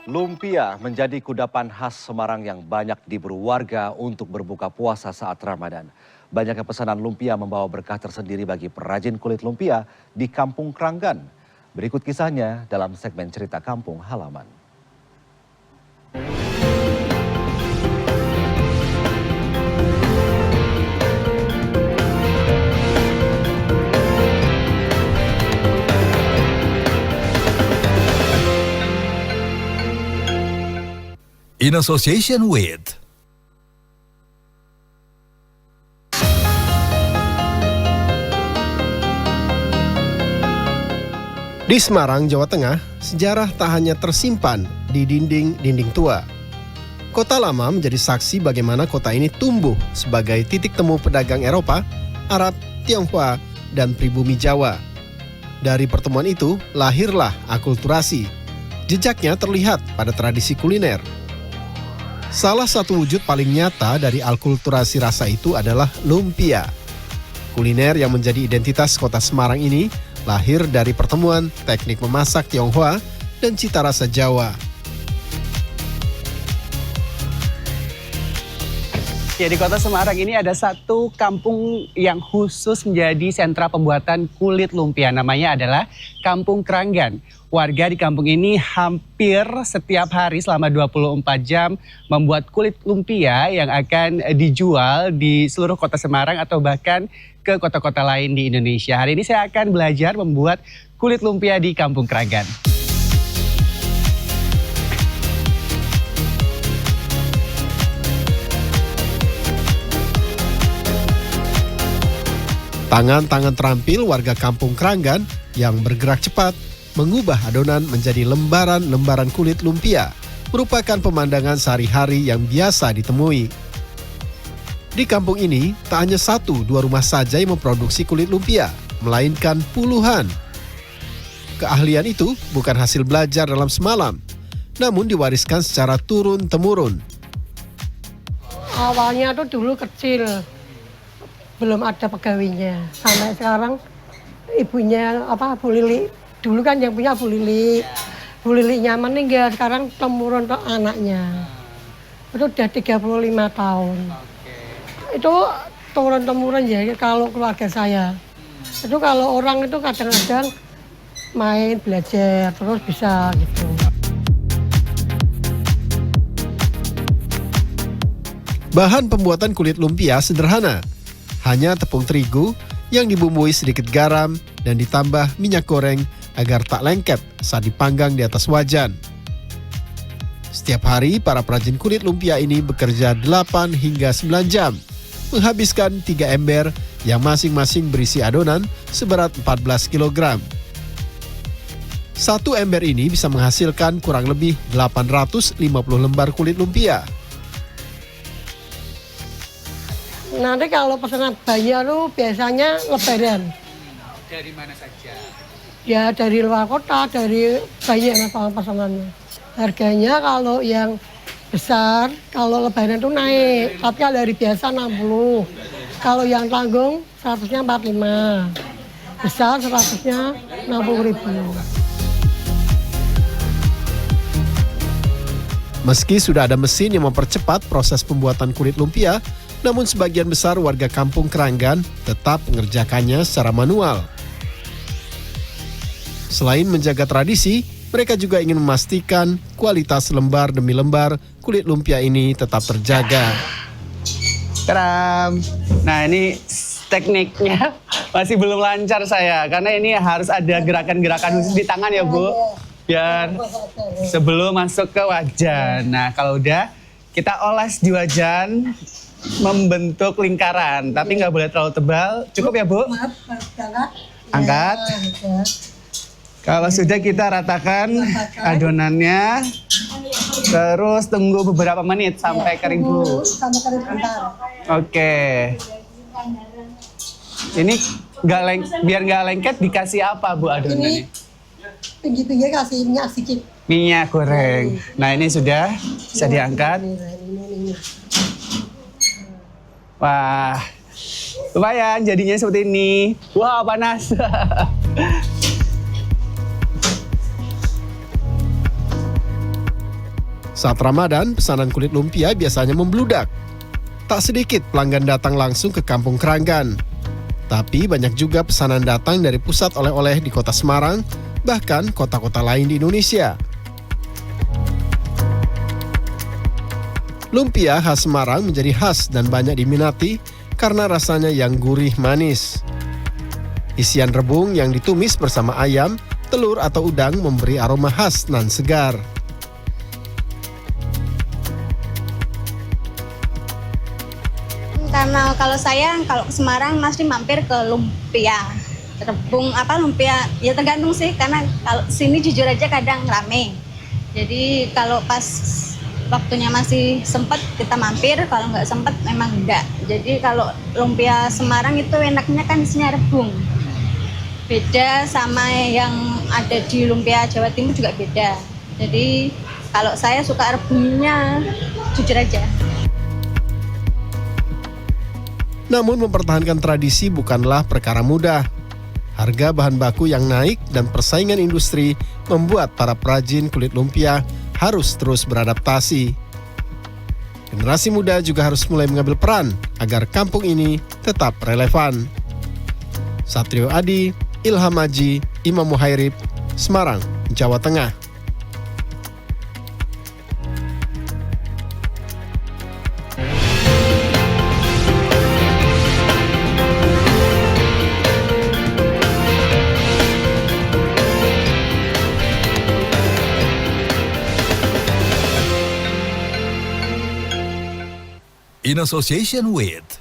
Lumpia menjadi kudapan khas Semarang yang banyak diburu warga untuk berbuka puasa saat Ramadan. Banyaknya pesanan lumpia membawa berkah tersendiri bagi perajin kulit lumpia di Kampung Kranggan. Berikut kisahnya dalam segmen Cerita Kampung Halaman. In association with Di Semarang, Jawa Tengah, sejarah tak hanya tersimpan di dinding-dinding tua. Kota lama menjadi saksi bagaimana kota ini tumbuh sebagai titik temu pedagang Eropa, Arab, Tionghoa, dan pribumi Jawa. Dari pertemuan itu, lahirlah akulturasi. Jejaknya terlihat pada tradisi kuliner. Salah satu wujud paling nyata dari akulturasi rasa itu adalah lumpia. Kuliner yang menjadi identitas kota Semarang ini lahir dari pertemuan teknik memasak Tionghoa dan cita rasa Jawa. Ya, di kota Semarang ini ada satu kampung yang khusus menjadi sentra pembuatan kulit lumpia. Namanya adalah Kampung Kranggan. Warga di kampung ini hampir setiap hari selama 24 jam membuat kulit lumpia yang akan dijual di seluruh kota Semarang atau bahkan ke kota-kota lain di Indonesia. Hari ini saya akan belajar membuat kulit lumpia di Kampung Kranggan. Tangan-tangan terampil warga Kampung Kranggan yang bergerak cepat mengubah adonan menjadi lembaran-lembaran kulit lumpia, merupakan pemandangan sehari-hari yang biasa ditemui. Di kampung ini, tak hanya 1-2 rumah saja yang memproduksi kulit lumpia, melainkan puluhan. Keahlian itu bukan hasil belajar dalam semalam, namun diwariskan secara turun-temurun. Awalnya tuh dulu kecil, belum ada pegawainya. Sampai sekarang ibunya Bu Lili, dulu kan yang punya Bu Lili. Bu Lilinya meninggal, sekarang temurun ke anaknya. Itu udah 35 tahun. Itu turun-temurun ya kalau keluarga saya. Itu kalau orang itu kadang-kadang main, belajar, terus bisa gitu. Bahan pembuatan kulit lumpia sederhana. Hanya tepung terigu yang dibumbui sedikit garam dan ditambah minyak goreng agar tak lengket saat dipanggang di atas wajan. Setiap hari para perajin kulit lumpia ini bekerja 8 hingga 9 jam, menghabiskan 3 ember yang masing-masing berisi adonan seberat 14 kg. Satu ember ini bisa menghasilkan kurang lebih 850 lembar kulit lumpia. Nanti kalau pesanan banyak tuh biasanya lebaran. Dari mana saja? Ya dari luar kota, dari banyak pesanannya. Harganya kalau yang besar, kalau lebaran tuh naik. Tapi kalau dari biasa 60. Kalau yang tanggung 100-nya 45. Besar 100-nya 60.000. Meski sudah ada mesin yang mempercepat proses pembuatan kulit lumpia, namun sebagian besar warga Kampung Kranggan tetap mengerjakannya secara manual. Selain menjaga tradisi, mereka juga ingin memastikan kualitas lembar demi lembar kulit lumpia ini tetap terjaga. Tadam. Nah, ini tekniknya masih belum lancar saya, karena ini harus ada gerakan-gerakan khusus di tangan ya Bu, biar sebelum masuk ke wajan. Nah, kalau udah kita oles di wajan, membentuk lingkaran, tapi nggak boleh terlalu tebal. Cukup ya Bu? Angkat. Kalau sudah kita ratakan adonannya, terus tunggu beberapa menit sampai kering dulu. Oke. Ini biar nggak lengket dikasih apa Bu adonannya? Pinggir-pinggir kasih minyak sedikit. Minyak goreng. Nah, ini sudah bisa diangkat. Wah, lumayan jadinya seperti ini. Wah, panas. Saat Ramadan, pesanan kulit lumpia biasanya membludak. Tak sedikit pelanggan datang langsung ke Kampung Kranggan. Tapi banyak juga pesanan datang dari pusat oleh-oleh di kota Semarang, bahkan kota-kota lain di Indonesia. Lumpia khas Semarang menjadi khas dan banyak diminati karena rasanya yang gurih manis. Isian rebung yang ditumis bersama ayam, telur atau udang memberi aroma khas nan segar. Karena kalau ke Semarang mesti mampir ke lumpia. Rebung lumpia, ya tergantung sih, karena kalau sini jujur aja kadang rame. Jadi kalau pas waktunya masih sempet kita mampir, kalau nggak sempet memang enggak. Jadi kalau lumpia Semarang itu enaknya kan isinya rebung. Beda sama yang ada di lumpia Jawa Timur juga beda. Jadi kalau saya suka rebungnya, jujur aja. Namun mempertahankan tradisi bukanlah perkara mudah. Harga bahan baku yang naik dan persaingan industri membuat para perajin kulit lumpia harus terus beradaptasi. Generasi muda juga harus mulai mengambil peran agar kampung ini tetap relevan. Satrio Adi, Ilham Aji, Imam Muhairib, Semarang, Jawa Tengah. In association with